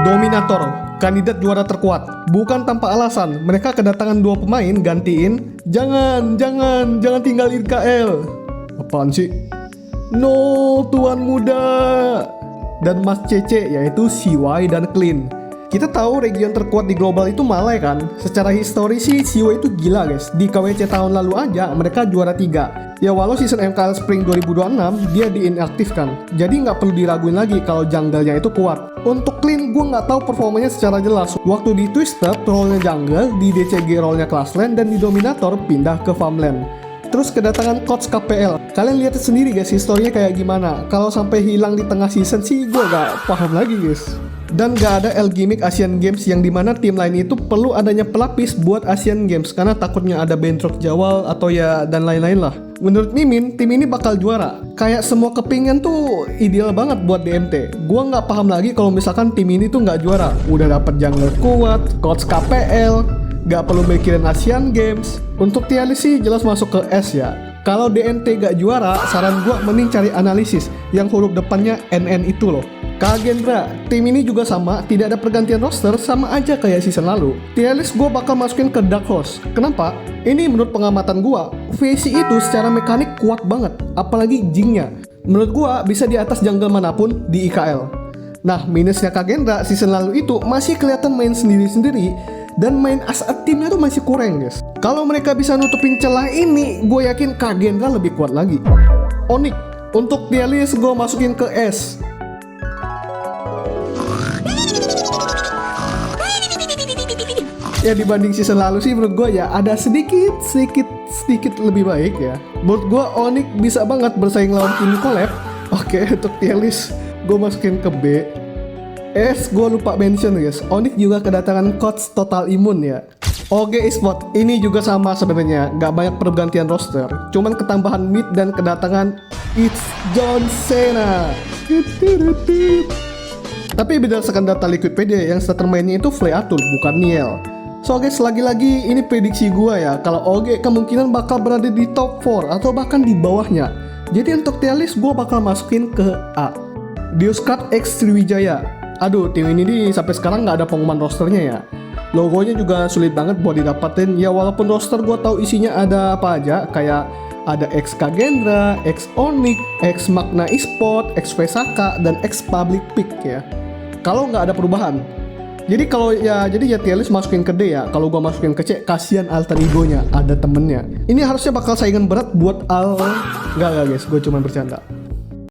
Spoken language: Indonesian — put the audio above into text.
Dominator, kandidat juara terkuat. Bukan tanpa alasan, mereka kedatangan dua pemain gantiin. Jangan tinggalin KL. Apaan sih? No, tuan muda. Dan Mas Cece, yaitu CY dan Clean. Kita tahu region terkuat di global itu Malay kan? Secara historis sih CY itu gila guys. Di KWC tahun lalu aja mereka juara 3. Ya walau season MKL Spring 2026 dia diinaktifkan. Jadi nggak perlu diraguin lagi kalau jungle-nya itu kuat. Untuk Clean gue nggak tahu performanya secara jelas. Waktu di Twisted role-nya jungle, di DCG role-nya Classland, dan di Dominator pindah ke Farmland. Terus kedatangan Coach KPL. Kalian lihat sendiri guys historinya kayak gimana. Kalau sampai hilang di tengah season sih gue nggak paham lagi guys. Dan gak ada L gimmick Asian Games yang dimana tim lain itu perlu adanya pelapis buat Asian Games karena takutnya ada bentrok jawal atau ya dan lain-lain lah. Menurut Mimin, tim ini bakal juara. Kayak semua kepingan tuh ideal banget buat DMT. Gua nggak paham lagi kalau misalkan tim ini tuh nggak juara. Udah dapet jungle kuat, coach KPL, gak perlu mikirin Asian Games. Untuk tier list sih jelas masuk ke S ya. Kalau DNT gak juara, saran gua mending cari analisis yang huruf depannya NN itu loh. Kagendra, tim ini juga sama, tidak ada pergantian roster, sama aja kayak season lalu. Tier list gue bakal masukin ke Dark Horse. Kenapa? Ini menurut pengamatan gue, VC itu secara mekanik kuat banget, apalagi Jingnya. Menurut gue bisa di atas jungle manapun di IKL. Nah, minusnya Kagendra season lalu itu masih kelihatan main sendiri-sendiri, dan main as a teamnya tuh masih kurang guys. Kalau mereka bisa nutupin celah ini, gue yakin Kagendra lebih kuat lagi. Onyx, untuk tier list gue masukin ke S. Ya dibanding season lalu sih menurut gue ya ada sedikit lebih baik ya. Menurut gue Onyx bisa banget bersaing lawan tim collab. Oke, untuk tier list gue masukin ke B. S gue lupa mention guys, Onyx juga kedatangan coach Total Immune ya. OG Esport ini juga sama sebenarnya, gak banyak pergantian roster, cuman ketambahan mid dan kedatangan It's John Cena. Tapi berdasarkan data Liquipedia yang starter mainnya itu Fleatul bukan Niel. So guys, lagi-lagi ini prediksi gua ya, kalau OG kemungkinan bakal berada di top 4 atau bahkan di bawahnya. Jadi untuk tier list gua bakal masukin ke A. Dioscard X Sriwijaya. Aduh, tim ini nih sampai sekarang nggak ada pengumuman rosternya ya. Logonya juga sulit banget buat didapatin. Ya walaupun roster gua tahu isinya ada apa aja, kayak ada X Kagendra, X Onyx, X Magna Esport, X Vesaka, dan X Public Pick ya. Kalau nggak ada perubahan. Jadi tier list masukin ke D ya. Kalau gua masukin ke C, kasihan alter egonya, ada temennya. Ini harusnya bakal saingan berat buat Al. Enggak guys, gue cuma bercanda.